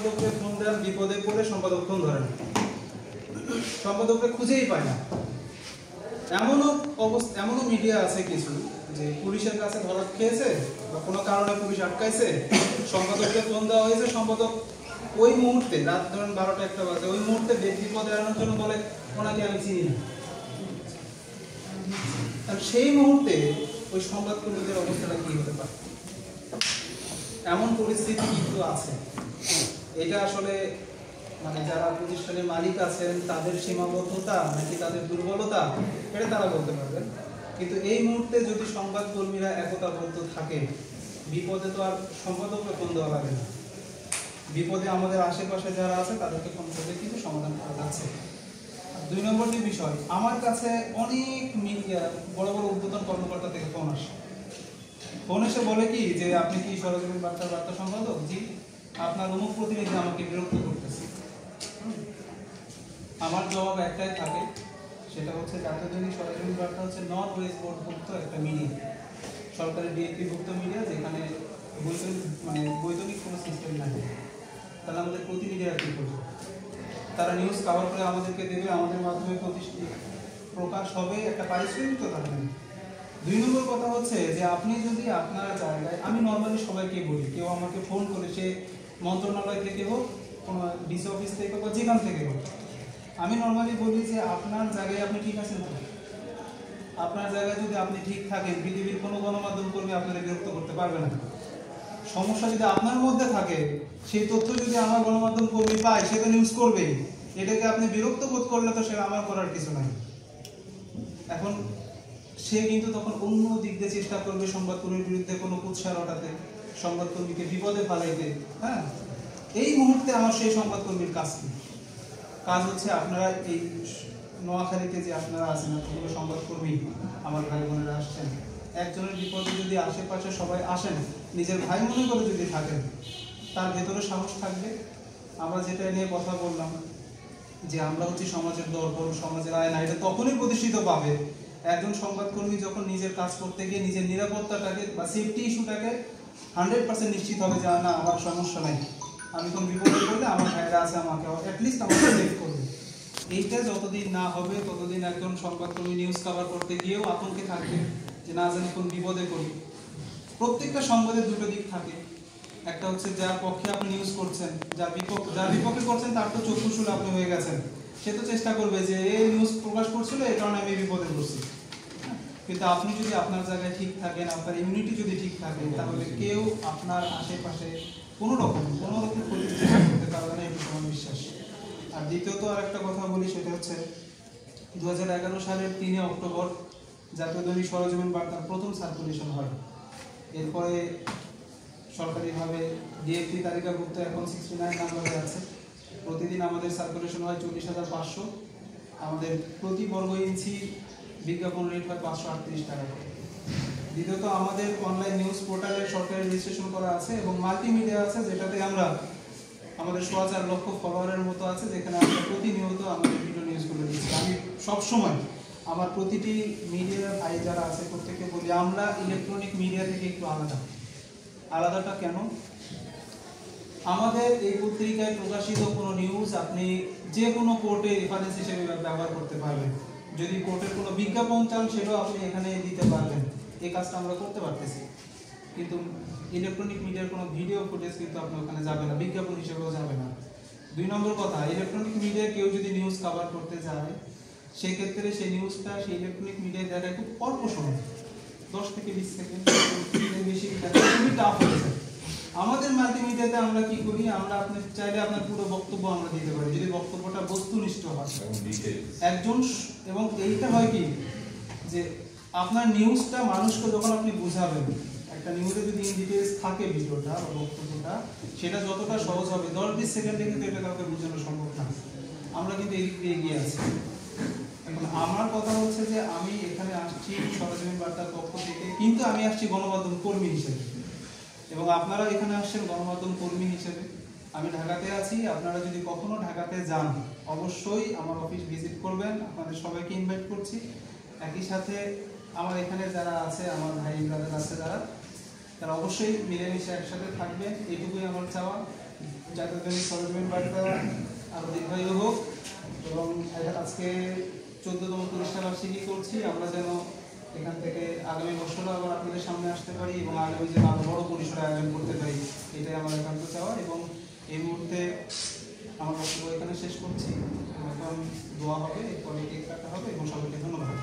সম্পাদককে phone দেন, বিপদে পড়ে সম্পাদক ফোন ধরেন, সম্পাদককে খুঁজেই পায় না। এমনও মিডিয়া আছে কিছু যে পুলিশের কাছে ধরা খেয়েছে বা কোনো কারণে পুলিশ আটকাইছে, সম্পাদককে ফোন দেওয়া হয়েছে, সম্পাদক ওই মুহূর্তে রাত ধরেন 12টা-1টা বাজে ওই মুহূর্তে বিপদে আনার জন্য বলে ওনাকে আমি চিনি না। সেই মুহূর্তে ওই সংবাদকর্মীদের অবস্থাটা কি হতে পারে? এমন পরিস্থিতি কিন্তু আছে। এটা আসলে মানে যারা প্রতিষ্ঠানের মালিক আছেন তাদের সীমাবদ্ধতা নাকি তাদের দুর্বলতা, এটা তারা বলতে পারবেন। কিন্তু এই মুহূর্তে যদি সংবাদকর্মীরা একতাবদ্ধ থাকে, বিপদে তো আর সম্পাদককে ফোন দেওয়া লাগে না, বিপদে আমাদের আশেপাশে যারা আছে তাদেরকে ফোন করলে কিন্তু সমাধান করা যাচ্ছে। 2 নম্বর যে বিষয়, আমার কাছে অনেক মিডিয়া বড় বড় উদ্বোধন কর্মকর্তা থেকে ফোন আসে। ফোন এসে বলে কি যে আপনি কি সরজমিন বার্তা সম্পাদক? জি। আপনার অমুক প্রতিনিধি আমাকে বিরক্ত করতেছে। আমার জবাব একটাই থাকে, সেটা হচ্ছে জাতীয় দৈনিক সরজমিন বার্তা হচ্ছে নন ওয়েজ বোর্ডভুক্ত একটা মিডিয়া, সরকারি ডিএপি-ভুক্ত মিডিয়া, যেখানে বৈতনিক কোনো সিস্টেম নাই। তাহলে আমাদের প্রতিনিধিরা কি করবে? তারা নিউজ কভার করে আমাদেরকে দেবে, আমাদের মাধ্যমে প্রকাশ হবে, একটা পারিশ্রমিক তো থাকবে। 2 নম্বর কথা হচ্ছে যে আপনি যদি আপনার জায়গায়, আমি নর্মালি সবাইকে বলি, কেউ আমাকে ফোন করে, সে মন্ত্রণালয় থেকে হোক, কোনো ডিসি অফিস থেকে হোক, যেখান থেকে হোক, আমি নর্মালি বলি যে আপনার জায়গায় আপনি ঠিক আছেন তো? আপনার জায়গায় যদি আপনি ঠিক থাকেন, পৃথিবীর কোনো গণমাধ্যম কর্মী আপনারা বিরক্ত করতে পারবে না। সমস্যা যদি আপনার মধ্যে থাকে, সেই তথ্য যদি আমার গণমাধ্যম কর্মী পায়, সে তো নিউজ করবেই। এটাকে আপনি বিরক্ত বোধ করলে তো সে আমার করার কিছু নাই। এখন সে কিন্তু তখন অন্য দিক দিয়ে চেষ্টা করবে সংবাদকর্মীর বিরুদ্ধে কোনো কুৎসা রটাতে, সংবাদকর্মীকে বিপদে ফেলাইতে। হ্যাঁ, এই মুহূর্তে আমার সেই সংবাদকর্মীর কাজ কি? কাজ হচ্ছে আপনারা এই নোয়াখালীতে যে আপনারা আছেন, এতগুলো সংবাদকর্মী আমার ভাই বোনেরা আসছেন, একজনের বিপদে যদি আশেপাশে সবাই আসেন, নিজের ভাই মনে করে যদি থাকেন, তার ভেতরে সাহস থাকবে। আমরা যেটা নিয়ে কথা বললাম যে আমরা হচ্ছে সমাজের দর্পণ, সমাজের আয়না, এটা তখনই প্রতিষ্ঠিত পাবে একজন সংবাদকর্মী যখন নিজের কাজ করতে গিয়ে নিজের নিরাপত্তাটাকে বা সেফটি ইস্যুটাকে 100% নিশ্চিত হবে যে না, আমার সমস্যা নাই, আমি কোন বিপদে পড়লে আমার ভাইরা আছে, আমাকে অ্যাটলিস্ট আমাকে সেভ করবে। এইটা যতদিন না হবে ততদিন একজন সংবাদকর্মী নিউজ কভার করতে গিয়েও আতঙ্কে থাকবে যে না জানি কোন বিপদে পড়ি। প্রত্যেকটা সংবাদের দুটো দিক থাকে, একটা হচ্ছে যার পক্ষে আপনি নিউজ করছেন, যার বিপক্ষে করছেন তার তো চক্ষু শুলে আপনি হয়ে গেছেন, সে তো চেষ্টা করবে যে এই নিউজ প্রকাশ করছিল এই কারণে আমি বিপদে পড়ছি। কিন্তু আপনি যদি আপনার জায়গায় ঠিক থাকেন, আপনার ইমিউনিটি যদি ঠিক থাকে, তাহলে কেউ আপনার আশেপাশে কোনো রকম ক্ষতি করতে পারবে না, এটা আমার বিশ্বাস। আর দ্বিতীয়ত আর একটা কথা বলি, সেটা হচ্ছে 2011 সালের 3 অক্টোবর জাতীয় দৈনিক সরজমিন বার্তার প্রথম সার্কুলেশন হয়। এরপরে সরকারিভাবে ডিএপি তালিকাভুক্ত এখন 69 নম্বরে আছে। প্রতিদিন আমাদের সার্কুলেশন হয় 40,500। আমাদের প্রতি বর্গ ইঞ্চি বিজ্ঞাপন রেট হয় 538 টাকা। দ্বিতীয়ত আমাদের অনলাইন নিউজ পোর্টালে সরকারি রেজিস্ট্রেশন করা আছে এবং মাল্টিমিডিয়া আছে, যেটাতে আমরা আমাদের 4 লক্ষ ফলোয়ারের মতো আছে, যেখানে আমরা প্রতিনিয়ত আমাদের ভিডিও নিউজগুলো দিচ্ছি। আমি সবসময় আমার প্রতিটি মিডিয়া ভাই যারা আছে প্রত্যেককে বলি, আমরা ইলেকট্রনিক মিডিয়া থেকে একটু আলাদাটা কেন? আমাদের এই পত্রিকায় প্রকাশিত কোনো নিউজ আপনি যে কোনো কোর্টে রেফারেন্স হিসেবে ব্যবহার করতে পারবেন। যদি কোর্টের কোনো বিজ্ঞাপন চান, সেটাও আপনি এখানে দিতে পারবেন। এই কাজটা আমরা করতে পারতেছি। কিন্তু ইলেকট্রনিক মিডিয়ার কোনো ভিডিও ফুটেজ কিন্তু আপনি ওখানে যাবে না, বিজ্ঞাপন হিসেবেও যাবে না। 2 নম্বর কথা, ইলেকট্রনিক মিডিয়া কেউ যদি নিউজ কভার করতে যায়, সেক্ষেত্রে সেই নিউজটা সেই ইলেকট্রনিক মিডিয়ায় দেখায় খুব অল্প সময়, 10 থেকে 20 সেকেন্ড, বেশি খুবই টাফ হয়েছে। আমাদের মাল্টিমিডিয়াতে আমরা কি করি, আমরা আপনি চাইলে আপনার পুরো বক্তব্য আমরা দিতে পারি, যদি বক্তব্যটা বস্তুনিষ্ঠ হয় একজন। এবং এইটা হয় কি যে আপনার নিউজটা মানুষকে যখন আপনি বুঝাবেন, একটা নিউজে যদি ইন ডিটেইলস থাকে ভিডিওটা বা বক্তব্যটা, সেটা যতটা সহজ হবে 10-20 সেকেন্ডে কিন্তু এটা কাউকে বোঝানো সম্ভব না। আমরা কিন্তু এই দিক দিয়ে এগিয়ে আছি। এখন আমার কথা হচ্ছে যে আমি এখানে আসছি সরজমিন বার্তার পক্ষ থেকে, কিন্তু আমি আসছি গণমাধ্যম কর্মী হিসেবে এবং আপনারা এখানে আসছেন গণমাধ্যম কর্মী হিসেবে। আমি ঢাকাতে আছি, আপনারা যদি কখনো ঢাকাতে যান অবশ্যই আমার অফিস ভিজিট করবেন, আপনাদের সবাইকে ইনভাইট করছি। একই সাথে আমার এখানে যারা আছে, আমার ভাই ব্রাদার আছে যারা, তারা অবশ্যই মিলেমিশে একসাথে থাকবেন, এইটুকুই আমার চাওয়া। জাতীয় দৈনিক সরজমিন বার্তা আরও দীর্ঘায়ু হোক এবং আজকে 14তম প্রতিষ্ঠা বার্ষিকী করছি। আমরা যেন এখান থেকে আগামী বছরও আবার আপনাদের সামনে আসতে পারি এবং আগামী যেন আরও বড় পরিসরে আয়োজন করতে পারি, এটাই আমার একান্ত চাওয়া। এবং এই মুহূর্তে আমার বক্তব্য এখানে শেষ করছি। এখন দোয়া হবে, এরপরে কেক কাটা হবে এবং সবাইকে ধন্যবাদ।